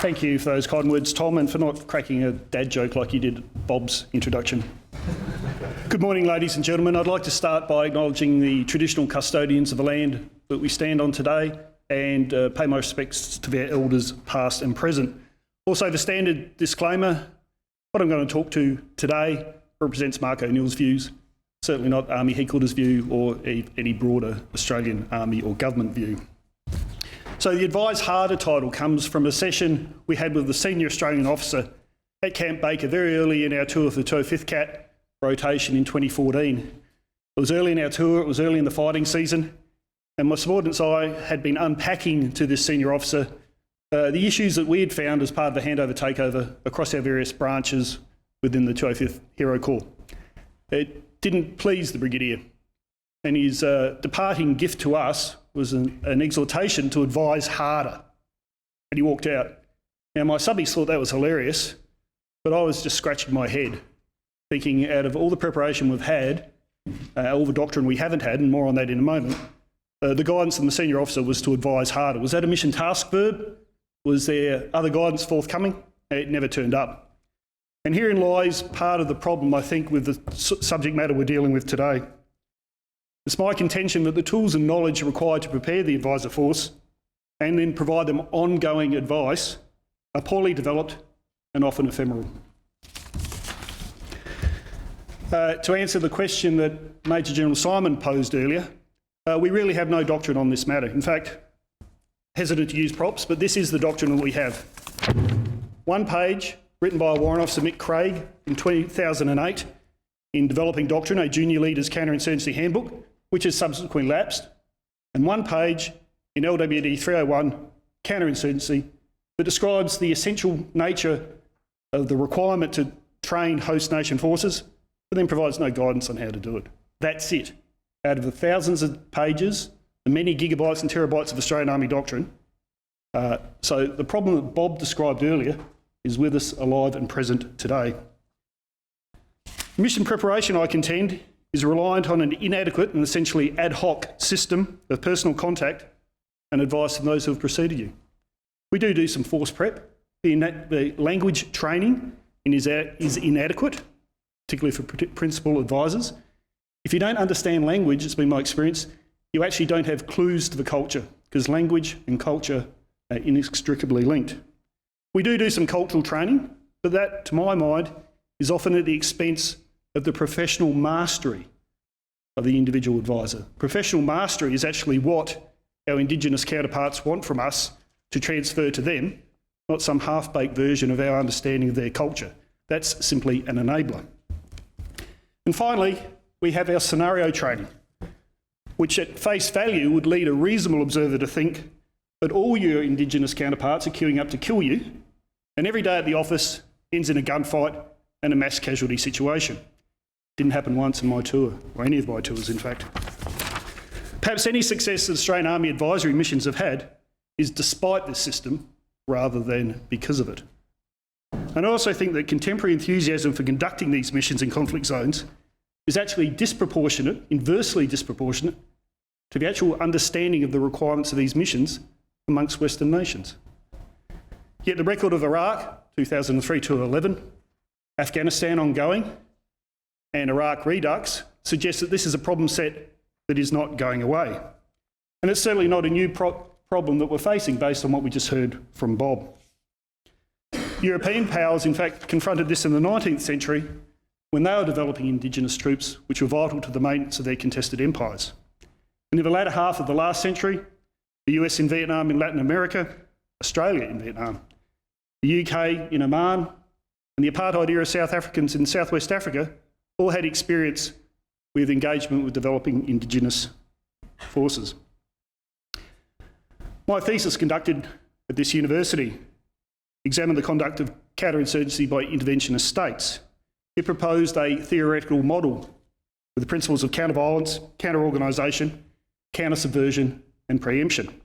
Thank you for those kind words, Tom, and for not cracking a dad joke like you did at Bob's introduction. Good morning, ladies and gentlemen. I'd like to start by acknowledging the traditional custodians of the land that we stand on today and pay my respects to their elders past and present. Also, the standard disclaimer, what I'm going to talk to today represents Mark O'Neill's views, certainly not Army headquarters view or any broader Australian Army or government view. So the Advise Harder title comes from a session we had with the senior Australian officer at Camp Baker very early in our tour of the 205th Cat rotation in 2014. It was early in our tour, it was early in the fighting season, and my subordinates and I had been unpacking to this senior officer the issues that we had found as part of the handover takeover across our various branches within the 205th Hero Corps. It didn't please the Brigadier, and his departing gift to us was an exhortation to advise harder, and he walked out. Now, my subbies thought that was hilarious, but I was just scratching my head, thinking out of all the preparation we've had, all the doctrine we haven't had, and more on that in a moment, the guidance from the senior officer was to advise harder. Was that a mission task verb? Was there other guidance forthcoming? It never turned up. And herein lies part of the problem, I think, with the subject matter we're dealing with today. It's my contention that the tools and knowledge required to prepare the advisor force and then provide them ongoing advice are poorly developed and often ephemeral. To answer the question that Major General Simon posed earlier, we really have no doctrine on this matter. In fact, hesitant to use props, but this is the doctrine that we have. One page, written by Warrant Officer Mick Craig in 2008 in Developing Doctrine, a Junior Leader's Counterinsurgency Handbook, which has subsequently lapsed, and one page in LWD 301, Counterinsurgency, that describes the essential nature of the requirement to train host nation forces, but then provides no guidance on how to do it. That's it. Out of the thousands of pages, the many gigabytes and terabytes of Australian Army doctrine. So the problem that Bob described earlier is with us alive and present today. Mission preparation, I contend, is reliant on an inadequate and essentially ad hoc system of personal contact and advice from those who have preceded you. We do some force prep. The language training is inadequate, particularly for principal advisors. If you don't understand language, it's been my experience, you actually don't have clues to the culture, because language and culture are inextricably linked. We do some cultural training, but that, to my mind, is often at the expense of the professional mastery of the individual advisor. Professional mastery is actually what our Indigenous counterparts want from us to transfer to them, not some half-baked version of our understanding of their culture. That's simply an enabler. And finally, we have our scenario training, which at face value would lead a reasonable observer to think that all your Indigenous counterparts are queuing up to kill you, and every day at the office ends in a gunfight and a mass casualty situation. Didn't happen once in my tour, or any of my tours, in fact. Perhaps any success that Australian Army advisory missions have had is despite this system rather than because of it. And I also think that contemporary enthusiasm for conducting these missions in conflict zones is actually disproportionate, inversely disproportionate, to the actual understanding of the requirements of these missions amongst Western nations. Yet the record of Iraq, 2003 to 11, Afghanistan ongoing, and Iraq Redux suggests that this is a problem set that is not going away. And it's certainly not a new problem that we're facing based on what we just heard from Bob. European powers, in fact, confronted this in the 19th century when they were developing Indigenous troops which were vital to the maintenance of their contested empires. And in the latter half of the last century, the US in Vietnam in Latin America, Australia in Vietnam, the UK in Oman, and the apartheid-era South Africans in Southwest Africa all had experience with engagement with developing Indigenous forces. My thesis conducted at this university examined the conduct of counterinsurgency by interventionist states. It proposed a theoretical model with the principles of counter-violence, counter-organisation, counter-subversion and preemption.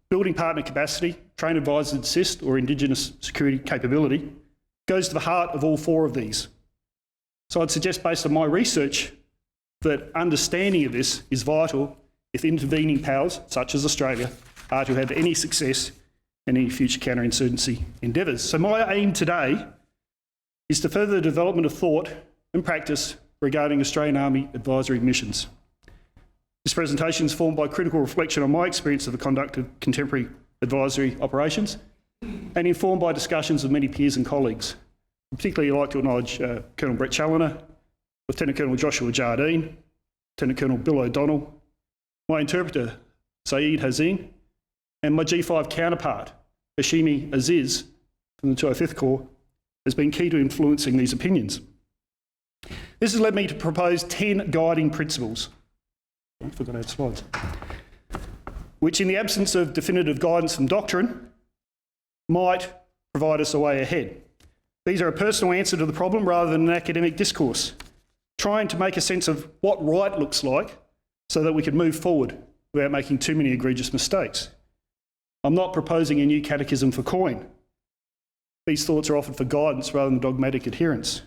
Building partner capacity, train advisor assist or Indigenous security capability goes to the heart of all four of these. So I'd suggest, based on my research, that understanding of this is vital if intervening powers, such as Australia, are to have any success any future counterinsurgency endeavours. So my aim today is to further the development of thought and practice regarding Australian Army advisory missions. This presentation is formed by critical reflection on my experience of the conduct of contemporary advisory operations and informed by discussions with many peers and colleagues. I'd particularly like to acknowledge Colonel Brett Challoner, Lieutenant Colonel Joshua Jardine, Lieutenant Colonel Bill O'Donnell, my interpreter Saeed Hazin, and my G5 counterpart, Hashimi Aziz from the 205th Corps, has been key to influencing these opinions. This has led me to propose 10 guiding principles. I forgot I had slides. Which, in the absence of definitive guidance from doctrine, might provide us a way ahead. These are a personal answer to the problem rather than an academic discourse, trying to make a sense of what right looks like so that we can move forward without making too many egregious mistakes. I'm not proposing a new catechism for COIN. These thoughts are offered for guidance rather than dogmatic adherence.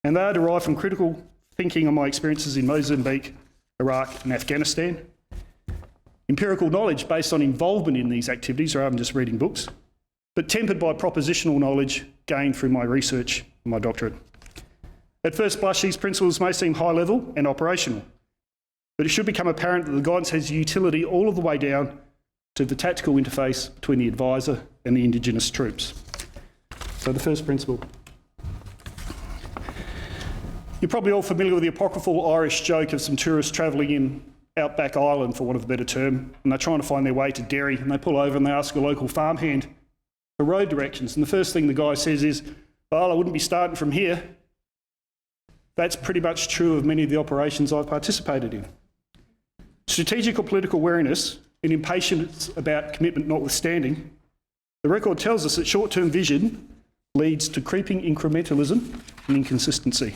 And they are derived from critical thinking on my experiences in Mozambique, Iraq and Afghanistan, empirical knowledge based on involvement in these activities rather than just reading books, but tempered by propositional knowledge gained through my research and my doctorate. At first blush, these principles may seem high level and operational, but it should become apparent that the guidance has utility all of the way down to the tactical interface between the advisor and the Indigenous troops. So the first principle. You're probably all familiar with the apocryphal Irish joke of some tourists travelling in Outback Island, for want of a better term, and they're trying to find their way to Derry, and they pull over and they ask a local farmhand for road directions. And the first thing the guy says is, well, I wouldn't be starting from here. That's pretty much true of many of the operations I've participated in. Strategic or political wariness and impatience about commitment notwithstanding, the record tells us that short-term vision leads to creeping incrementalism and inconsistency.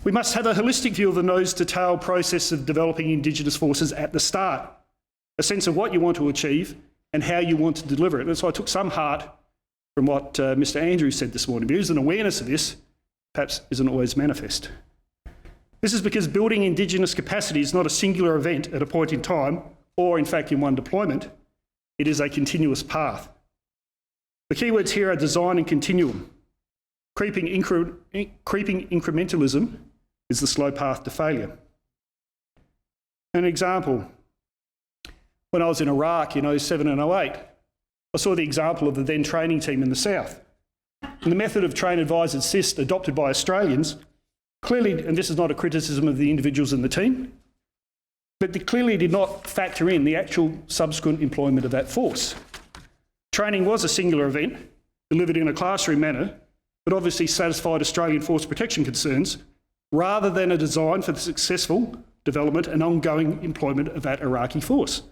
We must have a holistic view of the nose-to-tail process of developing Indigenous forces at the start, a sense of what you want to achieve and how you want to deliver it. And so I took some heart from what Mr. Andrews said this morning. Because an awareness of this perhaps isn't always manifest. This is because building Indigenous capacity is not a singular event at a point in time, or in fact in one deployment. It is a continuous path. The keywords here are design and continuum. Creeping incrementalism is the slow path to failure. An example, when I was in Iraq in 07 and 08, I saw the example of the then training team in the south. And the method of train, advise, assist adopted by Australians clearly, and this is not a criticism of the individuals in the team, but they clearly did not factor in the actual subsequent employment of that force. Training was a singular event, delivered in a classroom manner, but obviously satisfied Australian force protection concerns, rather than a design for the successful development and ongoing employment of that Iraqi force.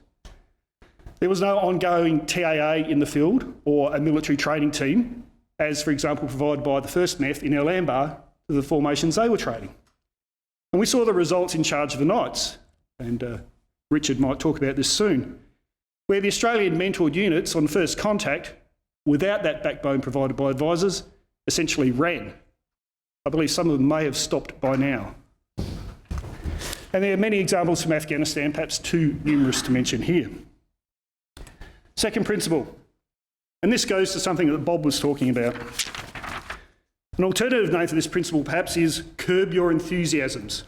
There was no ongoing TAA in the field or a military training team, as for example provided by the 1st MEF in El Anbar to the formations they were training. And we saw the results in Charge of the Knights, and Richard might talk about this soon, where the Australian mentored units on first contact, without that backbone provided by advisors, essentially ran. I believe some of them may have stopped by now. And there are many examples from Afghanistan, perhaps too numerous to mention here. Second principle, and this goes to something that Bob was talking about. An alternative name for this principle perhaps is curb your enthusiasms.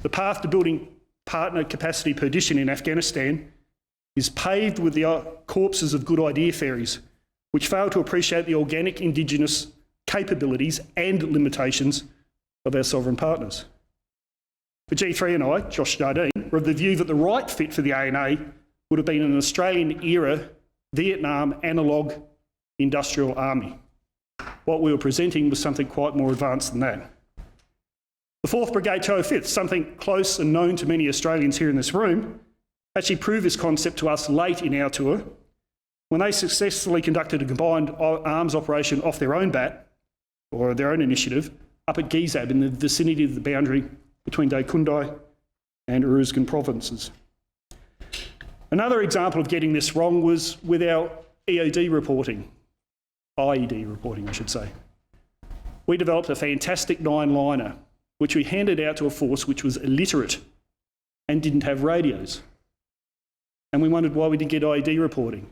The path to building partner capacity perdition in Afghanistan is paved with the corpses of good idea fairies, which fail to appreciate the organic Indigenous capabilities and limitations of our sovereign partners. The G3 and I, Josh Jardine, were of the view that the right fit for the ANA would have been an Australian-era Vietnam analogue industrial army. What we were presenting was something quite more advanced than that. The 4th Brigade 205th, something close and known to many Australians here in this room, actually proved this concept to us late in our tour when they successfully conducted a combined arms operation off their own bat, or their own initiative, up at Gizab in the vicinity of the boundary between Daikundai and Uruzgan provinces. Another example of getting this wrong was with our EOD reporting, IED reporting I should say. We developed a fantastic 9-liner which we handed out to a force which was illiterate and didn't have radios. And we wondered why we didn't get IED reporting.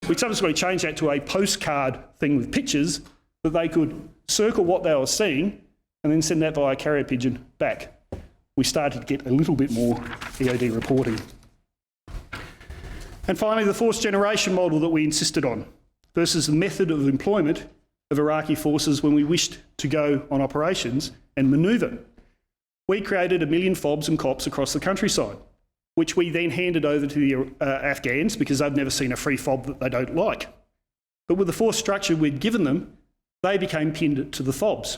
We subsequently changed that to a postcard thing with pictures that they could circle what they were seeing and then send that via carrier pigeon back. We started to get a little bit more EOD reporting. And finally, the force generation model that we insisted on versus the method of employment of Iraqi forces when we wished to go on operations and manoeuvre. We created 1 million FOBs and COPs across the countryside, which we then handed over to the Afghans because they've never seen a free FOB that they don't like. But with the force structure we'd given them, they became pinned to the FOBs.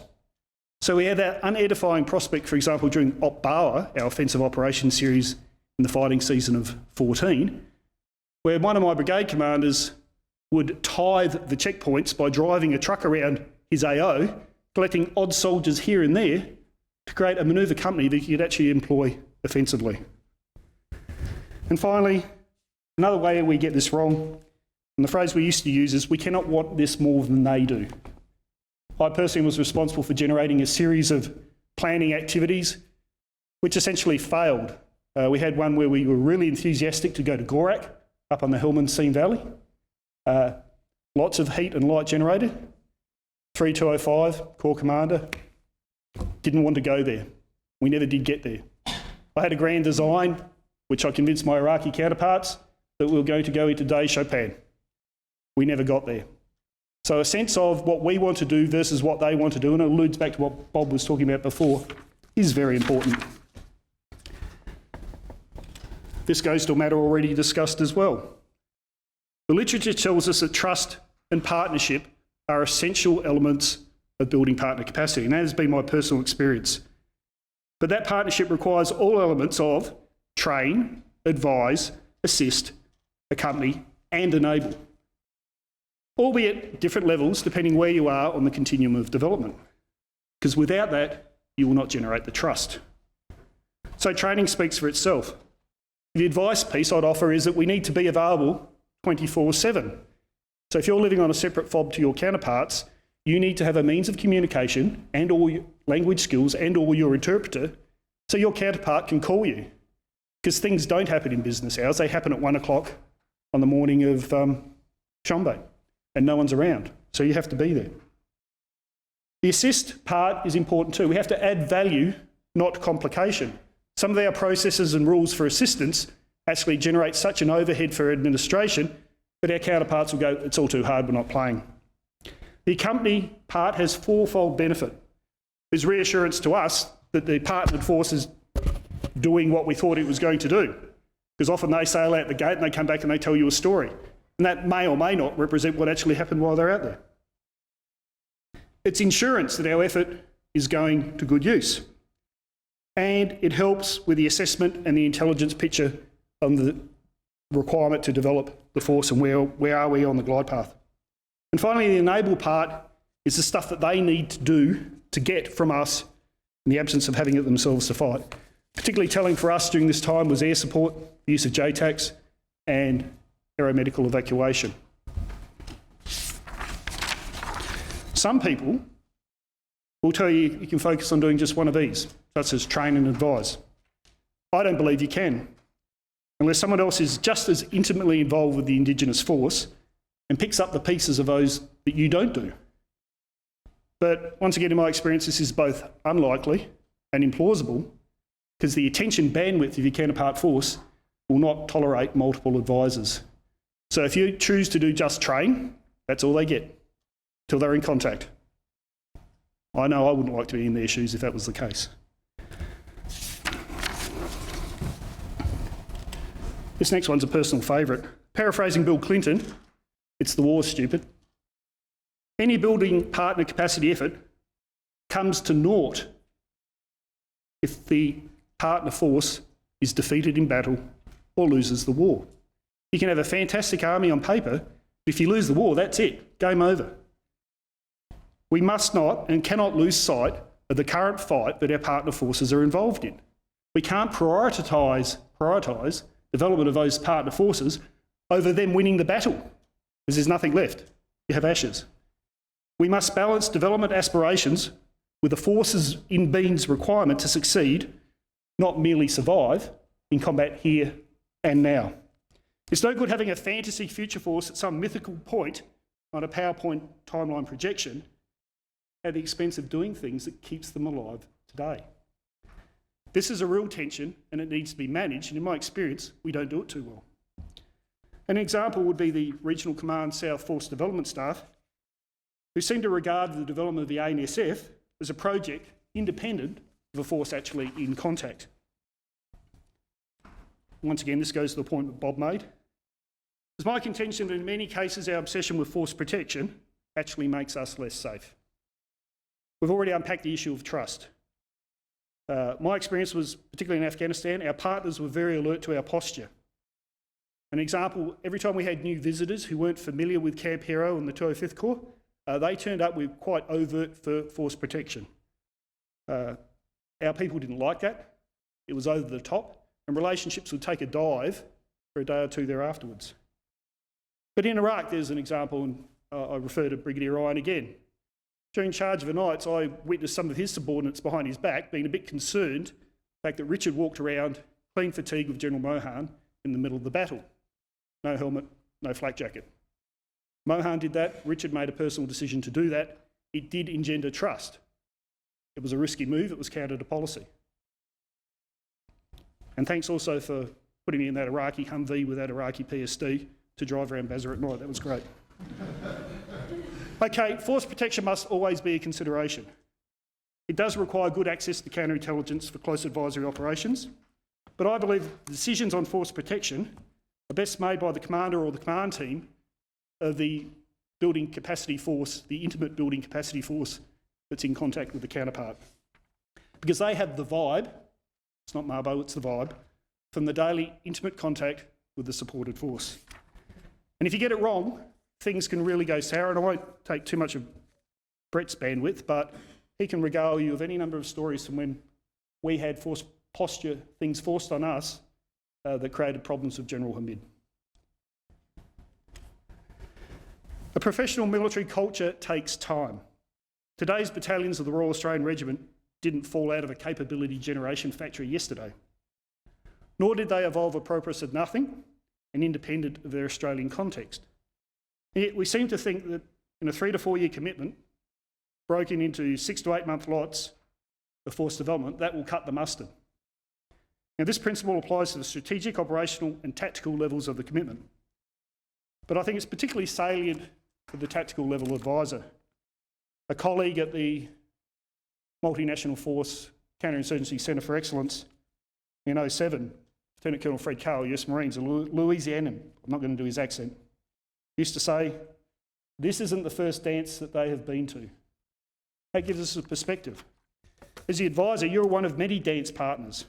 So we had that unedifying prospect, for example, during Op Bawa, our offensive operations series in the fighting season of 14, where one of my brigade commanders would tithe the checkpoints by driving a truck around his AO, collecting odd soldiers here and there to create a manoeuvre company that you could actually employ offensively. And finally, another way we get this wrong, and the phrase we used to use is, we cannot want this more than they do. I personally was responsible for generating a series of planning activities which essentially failed. We had one where we were really enthusiastic to go to Gorak, up on the Helmand Valley. Lots of heat and light generated. 3205, Corps Commander, didn't want to go there. We never did get there. I had a grand design, which I convinced my Iraqi counterparts that we were going to go into Day Chopin. We never got there. So a sense of what we want to do versus what they want to do, and it alludes back to what Bob was talking about before, is very important. This goes to a matter already discussed as well. The literature tells us that trust and partnership are essential elements of building partner capacity, and that has been my personal experience. But that partnership requires all elements of train, advise, assist, accompany, and enable, albeit different levels depending where you are on the continuum of development, because without that, you will not generate the trust. So training speaks for itself. The advice piece I'd offer is that we need to be available 24/7. So if you're living on a separate FOB to your counterparts, you need to have a means of communication and all your language skills and or your interpreter so your counterpart can call you. Because things don't happen in business hours, they happen at 1 o'clock on the morning of Shombe and no one's around, so you have to be there. The assist part is important too. We have to add value, not complication. Some of our processes and rules for assistance actually generate such an overhead for administration that our counterparts will go, it's all too hard, we're not playing. The accompany part has fourfold benefit. There's reassurance to us that the partnered force is doing what we thought it was going to do, because often they sail out the gate and they come back and they tell you a story, and that may or may not represent what actually happened while they're out there. It's insurance that our effort is going to good use, and it helps with the assessment and the intelligence picture on the requirement to develop the force and where are we on the glide path. And finally, the enable part is the stuff that they need to do to get from us in the absence of having it themselves to fight. Particularly telling for us during this time was air support, the use of JTACs and aeromedical evacuation. Some people will tell you you can focus on doing just one of these, such as train and advise. I don't believe you can, unless someone else is just as intimately involved with the Indigenous force and picks up the pieces of those that you don't do. But once again, in my experience, this is both unlikely and implausible, because the attention bandwidth of your counterpart force will not tolerate multiple advisors. So if you choose to do just train, that's all they get till they're in contact. I know I wouldn't like to be in their shoes if that was the case. This next one's a personal favourite. Paraphrasing Bill Clinton, it's the war, stupid. Any building partner capacity effort comes to naught if the partner force is defeated in battle or loses the war. You can have a fantastic army on paper, but if you lose the war, that's it, game over. We must not and cannot lose sight of the current fight that our partner forces are involved in. We can't prioritise development of those partner forces over them winning the battle, because there's nothing left. You have ashes. We must balance development aspirations with the forces in being's requirement to succeed, not merely survive, in combat here and now. It's no good having a fantasy future force at some mythical point on a PowerPoint timeline projection at the expense of doing things that keeps them alive today. This is a real tension and it needs to be managed, and in my experience, we don't do it too well. An example would be the Regional Command South Force Development staff, who seem to regard the development of the ANSF as a project independent of a force actually in contact. Once again, this goes to the point that Bob made. It's my contention that in many cases our obsession with force protection actually makes us less safe. We've already unpacked the issue of trust. My experience was, particularly in Afghanistan, our partners were very alert to our posture. An example, every time we had new visitors who weren't familiar with Camp Hero and the 205th Corps, they turned up with quite overt force protection. Our people didn't like that. It was over the top, and relationships would take a dive for a day or two thereafterwards. But in Iraq, there's an example, and I refer to Brigadier Ryan again. During charge overnights, I witnessed some of his subordinates behind his back being a bit concerned the fact that Richard walked around clean fatigue with General Mohan in the middle of the battle. No helmet, no flak jacket. Mohan did that, Richard made a personal decision to do that. It did engender trust. It was a risky move, it was counter to policy. And thanks also for putting me in that Iraqi Humvee with that Iraqi PSD to drive around Basra at night, that was great. Okay, force protection must always be a consideration. It does require good access to counterintelligence for close advisory operations, but I believe decisions on force protection are best made by the commander or the command team of the building capacity force, the intimate building capacity force that's in contact with the counterpart. Because they have the vibe, it's not Marbo, it's the vibe, from the daily intimate contact with the supported force. And if you get it wrong, things can really go sour, and I won't take too much of Brett's bandwidth, but he can regale you of any number of stories from when we had force posture, things forced on us that created problems with General Hamid. A professional military culture takes time. Today's battalions of the Royal Australian Regiment didn't fall out of a capability generation factory yesterday, nor did they evolve a purpose of nothing and independent of their Australian context. And yet we seem to think that in a 3 to 4 year commitment, broken into 6 to 8 month lots of force development, that will cut the mustard. Now, this principle applies to the strategic, operational and tactical levels of the commitment. But I think it's particularly salient for the tactical level advisor. A colleague at the Multinational Force Counterinsurgency Centre for Excellence in 2007, Lieutenant Colonel Fred Carroll, US Marines, a Louisianan, I'm not going to do his accent, used to say, this isn't the first dance that they have been to. That gives us a perspective. As the advisor, you're one of many dance partners,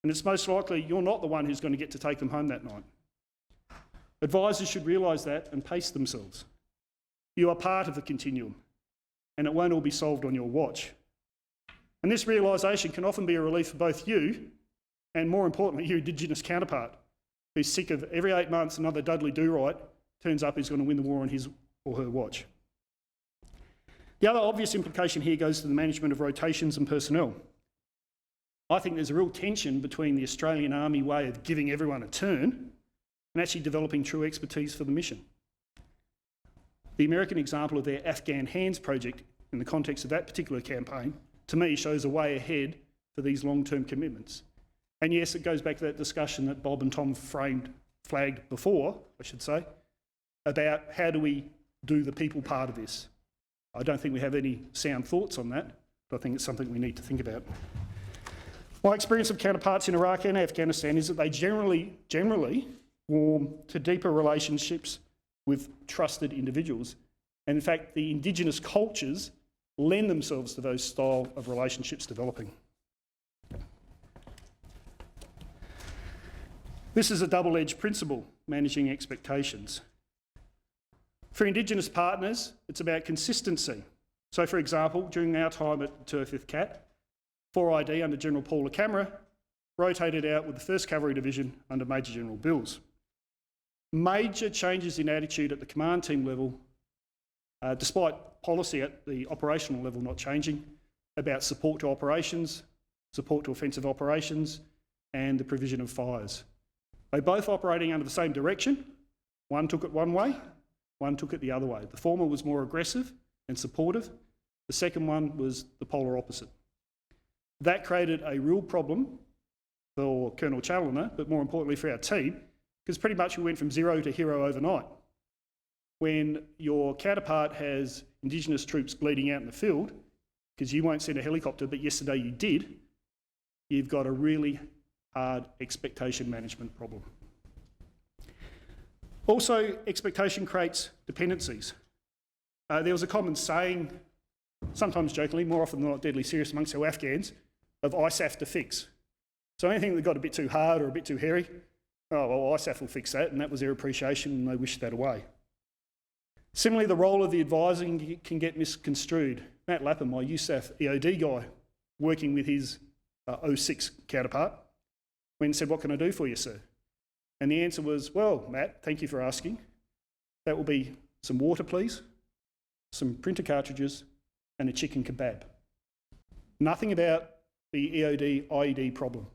and it's most likely you're not the one who's going to get to take them home that night. Advisors should realise that and pace themselves. You are part of the continuum, and it won't all be solved on your watch. And this realisation can often be a relief for both you and, more importantly, your Indigenous counterpart, who's sick of every 8 months another Dudley Do-Right turns up who's going to win the war on his or her watch. The other obvious implication here goes to the management of rotations and personnel. I think there's a real tension between the Australian Army way of giving everyone a turn and actually developing true expertise for the mission. The American example of their Afghan Hands project in the context of that particular campaign, to me, shows a way ahead for these long-term commitments. And yes, it goes back to that discussion that Bob and Tom flagged before, I should say, about how do we do the people part of this. I don't think we have any sound thoughts on that, but I think it's something we need to think about. My experience of counterparts in Iraq and Afghanistan is that they generally warm to deeper relationships with trusted individuals. And in fact, the Indigenous cultures lend themselves to those style of relationships developing. This is a double-edged principle, managing expectations. For Indigenous partners, it's about consistency. So, for example, during our time at the 205th Cat, 4ID under General Paul LaCamera rotated out with the 1st Cavalry Division under Major General Bills. Major changes in attitude at the command team level, despite policy at the operational level not changing, about support to operations, support to offensive operations, and the provision of fires. They both operating under the same direction. One took it one way, one took it the other way. The former was more aggressive and supportive. The second one was the polar opposite. That created a real problem for Colonel Challoner, but more importantly for our team, because pretty much we went from zero to hero overnight. When your counterpart has Indigenous troops bleeding out in the field, because you won't send a helicopter, but yesterday you did, you've got a really hard expectation management problem. Also, expectation creates dependencies. There was a common saying, sometimes jokingly, more often than not deadly serious amongst our Afghans, of ISAF to fix. So anything that got a bit too hard or a bit too hairy, oh, well, ISAF will fix that, and that was their appreciation, and they wished that away. Similarly, the role of the advising can get misconstrued. Matt Lapham, my USAF EOD guy, working with his 06 counterpart, went and said, "What can I do for you, sir?" And the answer was, "Well, Matt, thank you for asking. That will be some water, please, some printer cartridges, and a chicken kebab." Nothing about the EOD IED problem.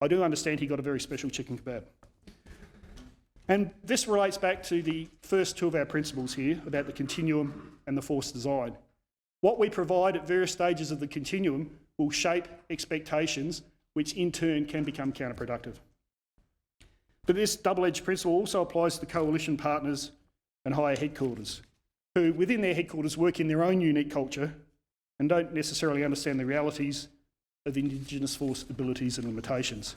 I do understand he got a very special chicken kebab. And this relates back to the first two of our principles here about the continuum and the force design. What we provide at various stages of the continuum will shape expectations, which in turn can become counterproductive. But this double-edged principle also applies to coalition partners and higher headquarters, who within their headquarters work in their own unique culture and don't necessarily understand the realities of Indigenous force abilities and limitations.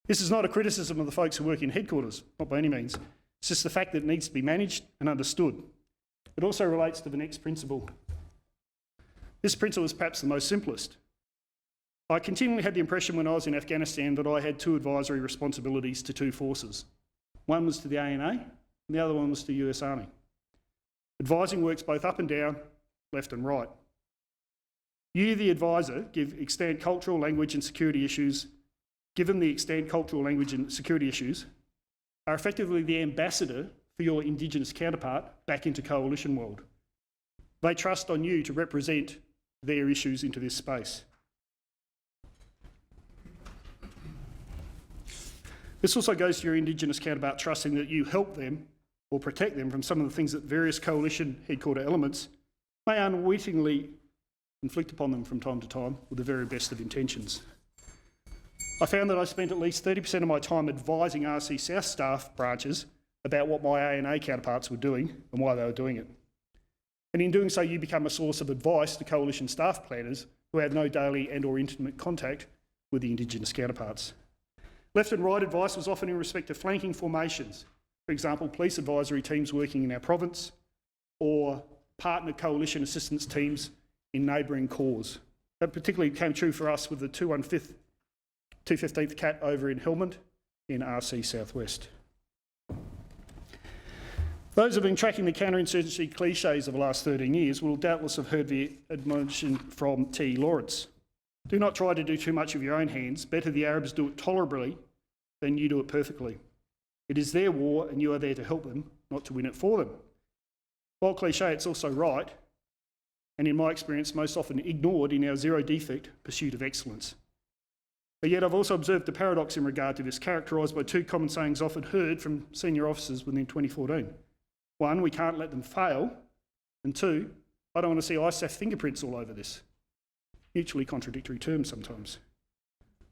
This is not a criticism of the folks who work in headquarters, not by any means. It's just the fact that it needs to be managed and understood. It also relates to the next principle. This principle is perhaps the most simplest. I continually had the impression when I was in Afghanistan that I had two advisory responsibilities to two forces. One was to the ANA and the other one was to the US Army. Advising works both up and down, left and right. You, the advisor, give extant cultural, language and security issues, given the extant cultural, language and security issues, are effectively the ambassador for your Indigenous counterpart back into coalition world. They trust on you to represent their issues into this space. This also goes to your Indigenous counterpart trusting that you help them or protect them from some of the things that various coalition headquarter elements may unwittingly inflict upon them from time to time with the very best of intentions. I found that I spent at least 30% of my time advising RC South staff branches about what my ANA counterparts were doing and why they were doing it. And in doing so, you become a source of advice to coalition staff planners who have no daily and or intimate contact with the Indigenous counterparts. Left and right advice was often in respect to flanking formations. For example, police advisory teams working in our province or partner coalition assistance teams in neighbouring corps. That particularly came true for us with the 215th Cat over in Helmand in RC Southwest. Those who have been tracking the counterinsurgency cliches of the last 13 years will doubtless have heard the admonition from T. Lawrence. Do not try to do too much with your own hands. Better the Arabs do it tolerably than you do it perfectly. It is their war and you are there to help them, not to win it for them. While cliche, it's also right, and in my experience, most often ignored in our zero defect pursuit of excellence. But yet I've also observed the paradox in regard to this, characterised by two common sayings often heard from senior officers within 2014. One, we can't let them fail, and two, I don't want to see ISAF fingerprints all over this. Mutually contradictory terms sometimes.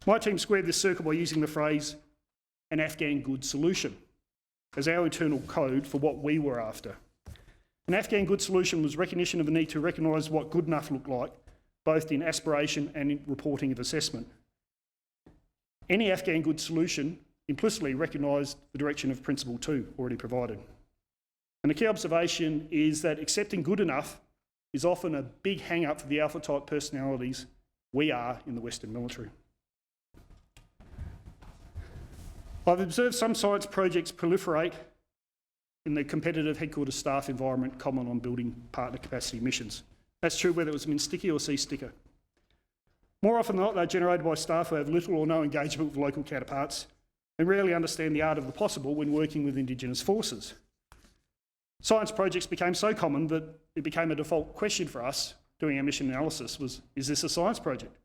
My team squared this circle by using the phrase, an Afghan good solution, as our internal code for what we were after. An Afghan good solution was recognition of the need to recognise what good enough looked like, both in aspiration and in reporting of assessment. Any Afghan good solution implicitly recognised the direction of Principle 2 already provided. And the key observation is that accepting good enough is often a big hang-up for the alpha-type personalities we are in the Western military. I've observed some science projects proliferate in the competitive headquarters staff environment common on building partner capacity missions. That's true whether it was MIN-STICKY or C-STICKER. More often than not, they're generated by staff who have little or no engagement with local counterparts and rarely understand the art of the possible when working with Indigenous forces. Science projects became so common that it became a default question for us doing our mission analysis was, is this a science project?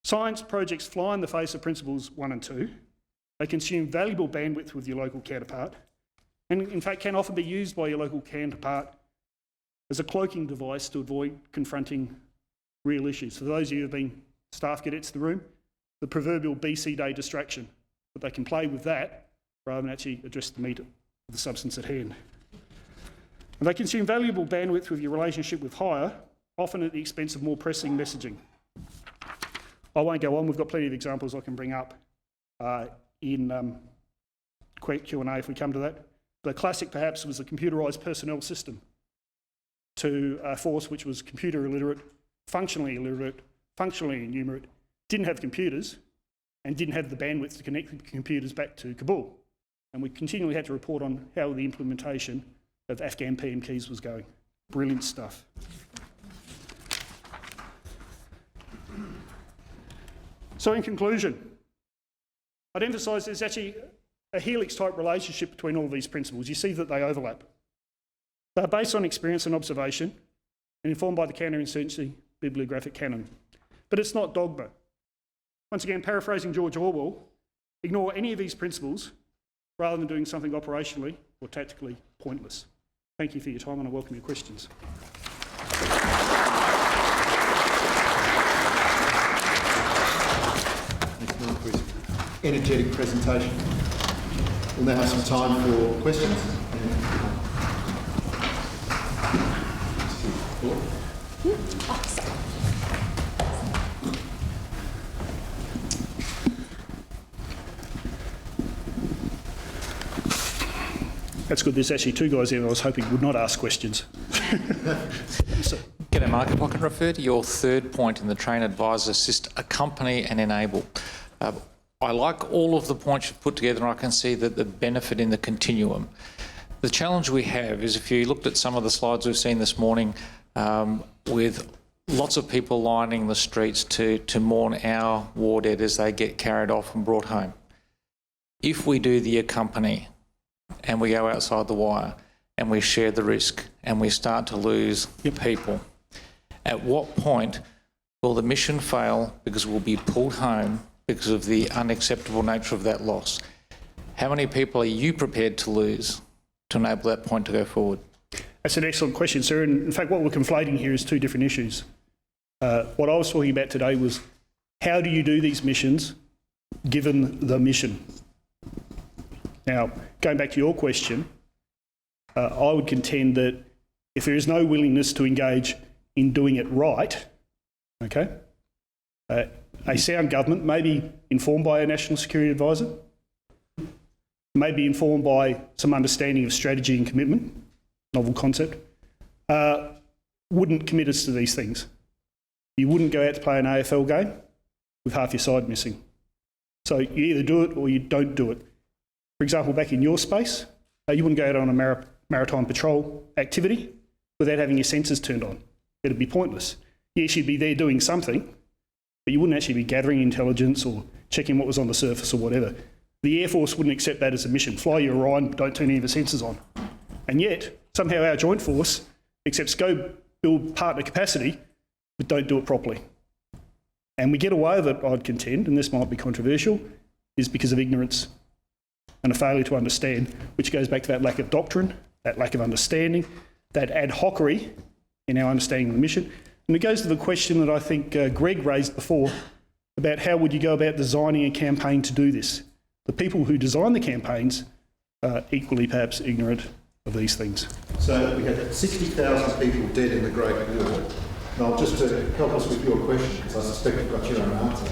Science projects fly in the face of Principles 1 and 2, They consume valuable bandwidth with your local counterpart, and in fact can often be used by your local counterpart as a cloaking device to avoid confronting real issues. For those of you who have been staff cadets in the room, the proverbial BC Day distraction, but they can play with that rather than actually address the meat of the substance at hand. And they consume valuable bandwidth with your relationship with hire, often at the expense of more pressing messaging. I won't go on, we've got plenty of examples I can bring up in Q&A if we come to that. The classic perhaps was the computerised personnel system to a force which was computer illiterate, functionally innumerate, didn't have computers and didn't have the bandwidth to connect the computers back to Kabul. And we continually had to report on how the implementation of Afghan PM keys was going. Brilliant stuff. So in conclusion, I'd emphasise there's actually a helix-type relationship between all of these principles. You see that they overlap. They're based on experience and observation and informed by the counterinsurgency bibliographic canon. But it's not dogma. Once again, paraphrasing George Orwell, ignore any of these principles rather than doing something operationally or tactically pointless. Thank you for your time and I welcome your questions. Energetic presentation. We'll now have some time for questions. That's good. There's actually two guys there that I was hoping would not ask questions. G'day, Mark. If I can refer to your third point in the train advisor, assist, accompany and enable. I like all of the points you've put together and I can see that the benefit in the continuum. The challenge we have is if you looked at some of the slides we've seen this morning with lots of people lining the streets to mourn our war dead as they get carried off and brought home. If we do the accompany and we go outside the wire and we share the risk and we start to lose people, at what point will the mission fail because we'll be pulled home because of the unacceptable nature of that loss? How many people are you prepared to lose to enable that point to go forward? That's an excellent question, sir. And in fact, what we're conflating here is two different issues. What I was talking about today was how do you do these missions given the mission? Now, going back to your question, I would contend that if there is no willingness to engage in doing it right, okay, a sound government may be informed by a national security advisor, may be informed by some understanding of strategy and commitment, novel concept, wouldn't commit us to these things. You wouldn't go out to play an AFL game with half your side missing. So you either do it or you don't do it. For example, back in your space, you wouldn't go out on a maritime patrol activity without having your sensors turned on. It'd be pointless. Yes, you'd be there doing something, but you wouldn't actually be gathering intelligence or checking what was on the surface or whatever. The Air Force wouldn't accept that as a mission. Fly your Orion, don't turn any of the sensors on. And yet, somehow our joint force accepts go build partner capacity, but don't do it properly. And we get away with it, I'd contend, and this might be controversial, is because of ignorance and a failure to understand, which goes back to that lack of doctrine, that lack of understanding, that ad hocery in our understanding of the mission. And it goes to the question that I think Greg raised before about how would you go about designing a campaign to do this. The people who design the campaigns are equally perhaps ignorant of these things. So we had 60,000 people dead in the Great War. Now, just to help us with your question, because I suspect you've got your own answer,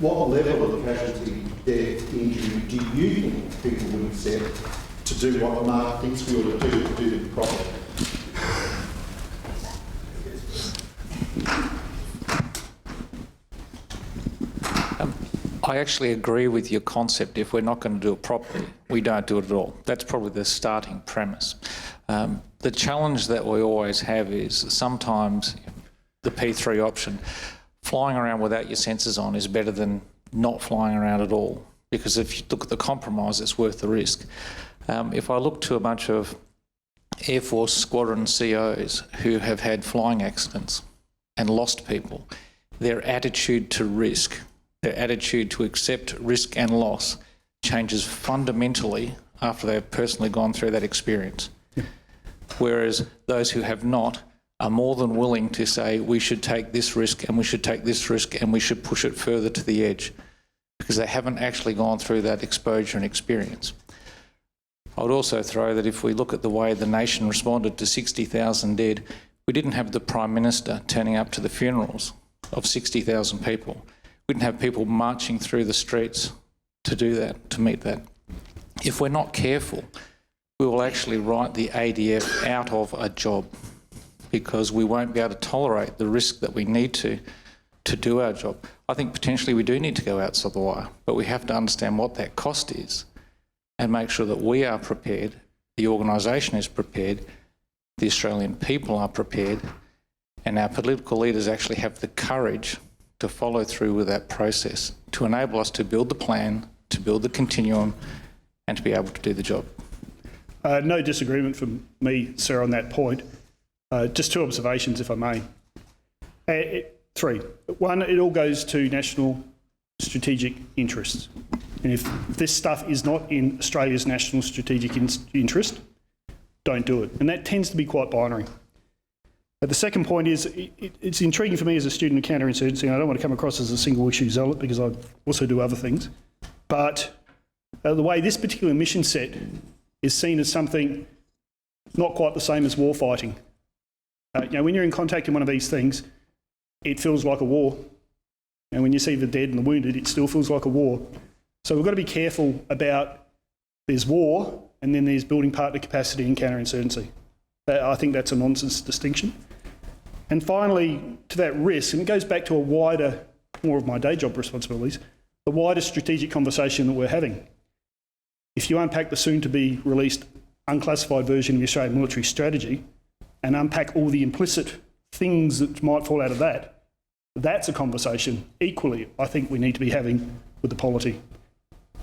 what level of casualty, death, injury do you think people would accept to do what Mark thinks we ought to do it properly? I actually agree with your concept. If we're not going to do it properly, we don't do it at all. That's probably the starting premise. The challenge that we always have is sometimes the P3 option, flying around without your sensors on is better than not flying around at all, because if you look at the compromise, it's worth the risk. If I look to a bunch of Air Force squadron COs who have had flying accidents and lost people, their attitude to risk, their attitude to accept risk and loss changes fundamentally after they've personally gone through that experience. Whereas those who have not are more than willing to say we should take this risk and we should take this risk and we should push it further to the edge because they haven't actually gone through that exposure and experience. I would also throw that if we look at the way the nation responded to 60,000 dead, we didn't have the Prime Minister turning up to the funerals of 60,000 people. We didn't have people marching through the streets to do that, to meet that. If we're not careful, we will actually write the ADF out of a job because we won't be able to tolerate the risk that we need to do our job. I think potentially we do need to go outside the wire, but we have to understand what that cost is and make sure that we are prepared, the organisation is prepared, the Australian people are prepared, and our political leaders actually have the courage to follow through with that process to enable us to build the plan, to build the continuum, and to be able to do the job. No disagreement from me, sir, on that point. Just two observations, if I may. Three. One, it all goes to national strategic interests. And if this stuff is not in Australia's national strategic interest, don't do it. And that tends to be quite binary. But the second point is, it's intriguing for me as a student of counterinsurgency, and I don't want to come across as a single issue zealot because I also do other things, but the way this particular mission set is seen as something not quite the same as war fighting. When you're in contact in one of these things, it feels like a war. And when you see the dead and the wounded, it still feels like a war. So we've got to be careful about there's war and then there's building partner capacity in counterinsurgency. I think that's a nonsense distinction. And finally, to that risk, and it goes back to a wider, more of my day job responsibilities, the wider strategic conversation that we're having. If you unpack the soon-to-be released unclassified version of the Australian military strategy and unpack all the implicit things that might fall out of that, that's a conversation equally I think we need to be having with the polity.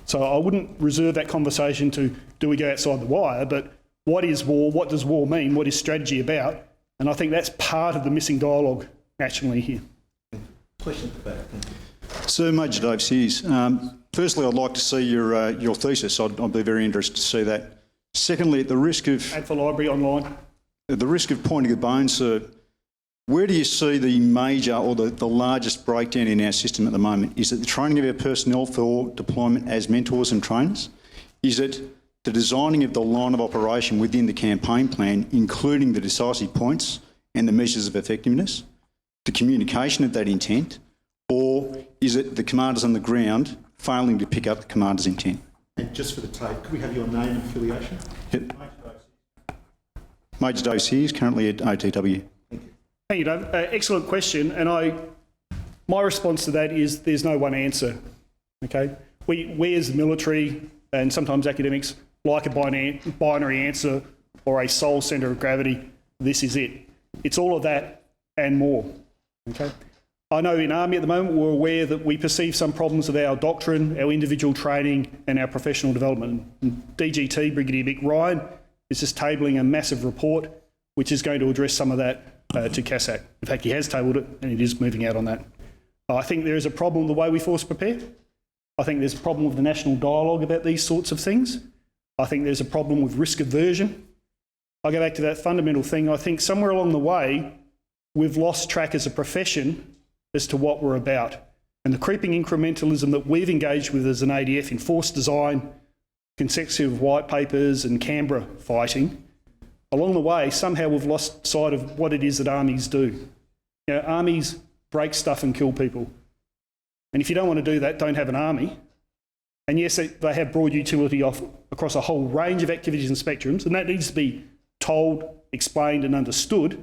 So I wouldn't reserve that conversation to do we go outside the wire, but what is war? What does war mean? What is strategy about? And I think that's part of the missing dialogue nationally here. Question at the back. Thank you. Sir, Major Dave Sears. Firstly, I'd like to see your thesis. I'd be very interested to see that. Secondly, at the risk of... Add for library online. At the risk of pointing a bone, sir, where do you see the major or the largest breakdown in our system at the moment? Is it the training of our personnel for deployment as mentors and trainers? Is it the designing of the line of operation within the campaign plan, including the decisive points and the measures of effectiveness, the communication of that intent, or is it the commanders on the ground failing to pick up the commander's intent? And just for the tape, could we have your name and affiliation? Yep. Major Dave Sears, currently at OTW. Thank you, Dave. Excellent question. And my response to that is there's no one answer. Okay, we as the military and sometimes academics like a binary answer or a sole centre of gravity. This is it. It's all of that and more. Okay. I know in Army at the moment we're aware that we perceive some problems with our doctrine, our individual training and our professional development. And DGT, Brigadier Mick Ryan, is just tabling a massive report which is going to address some of that to CASAC. In fact, he has tabled it and it is moving out on that. I think there is a problem with the way we force prepare. I think there's a problem with the national dialogue about these sorts of things. I think there's a problem with risk aversion. I go back to that fundamental thing. I think somewhere along the way, we've lost track as a profession as to what we're about. And the creeping incrementalism that we've engaged with as an ADF in force design, consecutive white papers and Canberra fighting, along the way, somehow we've lost sight of what it is that armies do. Armies break stuff and kill people. And if you don't want to do that, don't have an army. And yes, they have broad utility across a whole range of activities and spectrums, and that needs to be told, explained and understood.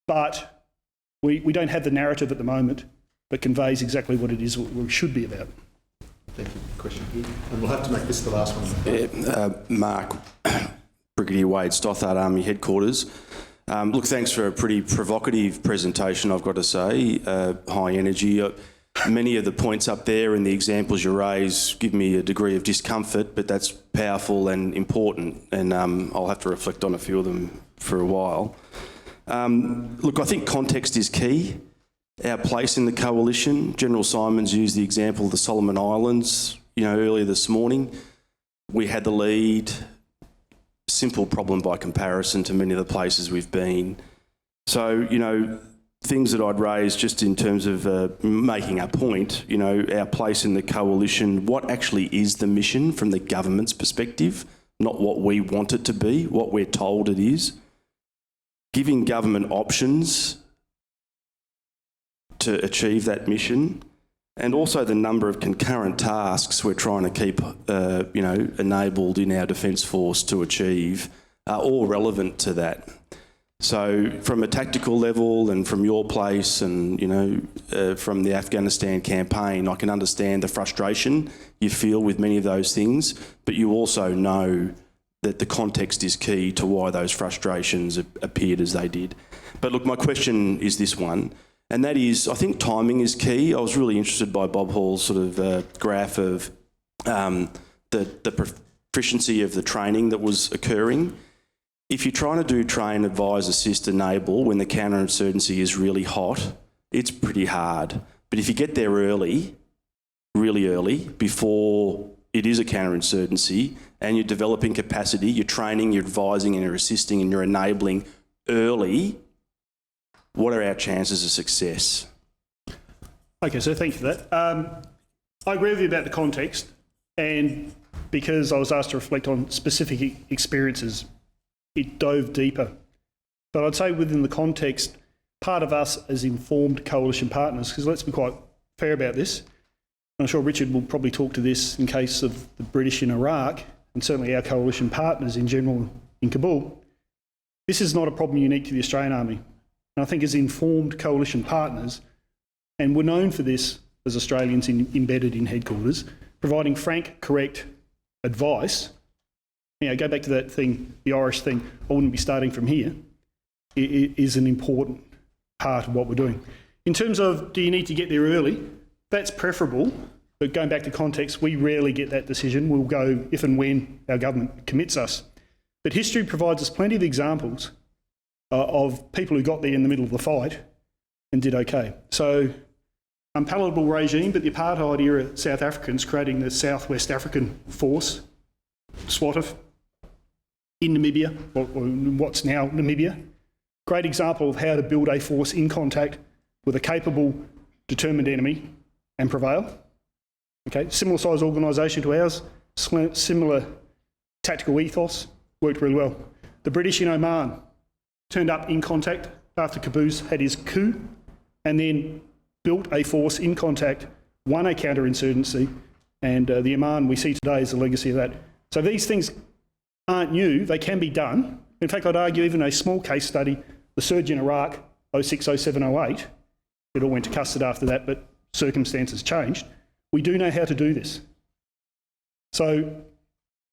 But we don't have the narrative at the moment that conveys exactly what it is we should be about. Thank you. Question here. And we'll have to make this the last one. Mark, Brigadier Wade, Stothard Army Headquarters. Look, thanks for a pretty provocative presentation, I've got to say. High energy. Many of the points up there and the examples you raise give me a degree of discomfort, but that's powerful and important, and I'll have to reflect on a few of them for a while. Look, I think context is key. Our place in the coalition, General Simons used the example of the Solomon Islands. earlier this morning, we had the lead. Simple problem by comparison to many of the places we've been. So, things that I'd raise just in terms of making a point, our place in the coalition, what actually is the mission from the government's perspective, not what we want it to be, what we're told it is. Giving government options to achieve that mission, and also the number of concurrent tasks we're trying to keep, enabled in our Defence Force to achieve are all relevant to that. So from a tactical level and from your place and, from the Afghanistan campaign, I can understand the frustration you feel with many of those things, but you also know that the context is key to why those frustrations appeared as they did. But look, my question is this one, and that is, I think timing is key. I was really interested by Bob Hall's sort of graph of the proficiency of the training that was occurring. If you're trying to do train, advise, assist, enable when the counterinsurgency is really hot, it's pretty hard. But if you get there early, really early, before it is a counterinsurgency, and you're developing capacity, you're training, you're advising and you're assisting and you're enabling early, what are our chances of success? Okay, so thank you for that. I agree with you about the context, and because I was asked to reflect on specific experiences, it dove deeper. But I'd say within the context, part of us as informed coalition partners, because let's be quite fair about this, I'm sure Richard will probably talk to this in case of the British in Iraq, and certainly our coalition partners in general in Kabul, this is not a problem unique to the Australian Army. And I think as informed coalition partners, and we're known for this as Australians embedded in headquarters, providing frank, correct advice. Go back to that thing, the Irish thing, I wouldn't be starting from here. It is an important part of what we're doing. In terms of, do you need to get there early? That's preferable, but going back to context, we rarely get that decision. We'll go if and when our government commits us. But history provides us plenty of examples of people who got there in the middle of the fight and did okay. So, unpalatable regime, but the apartheid era South Africans creating the South West African Force, SWATF, in Namibia, or what's now Namibia. Great example of how to build a force in contact with a capable, determined enemy and prevail. Okay, similar size organisation to ours, similar tactical ethos, worked really well. The British in Oman turned up in contact after Qaboos had his coup, and then built a force in contact, won a counterinsurgency, and the Oman we see today is the legacy of that. So these things aren't new, they can be done. In fact, I'd argue even a small case study, the surge in Iraq, 06, 07, 08, it all went to custard after that, but circumstances changed. We do know how to do this. So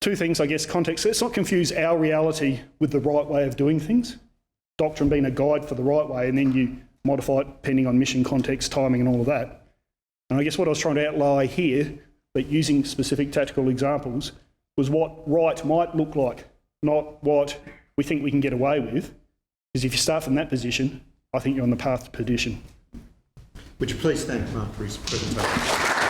two things, I guess, context. Let's not confuse our reality with the right way of doing things. Doctrine being a guide for the right way, and then you modify it depending on mission, context, timing and all of that. And I guess what I was trying to outline here, but using specific tactical examples, was what right might look like, not what we think we can get away with. Because if you start from that position, I think you're on the path to perdition. Would you please thank Mark for his presentation?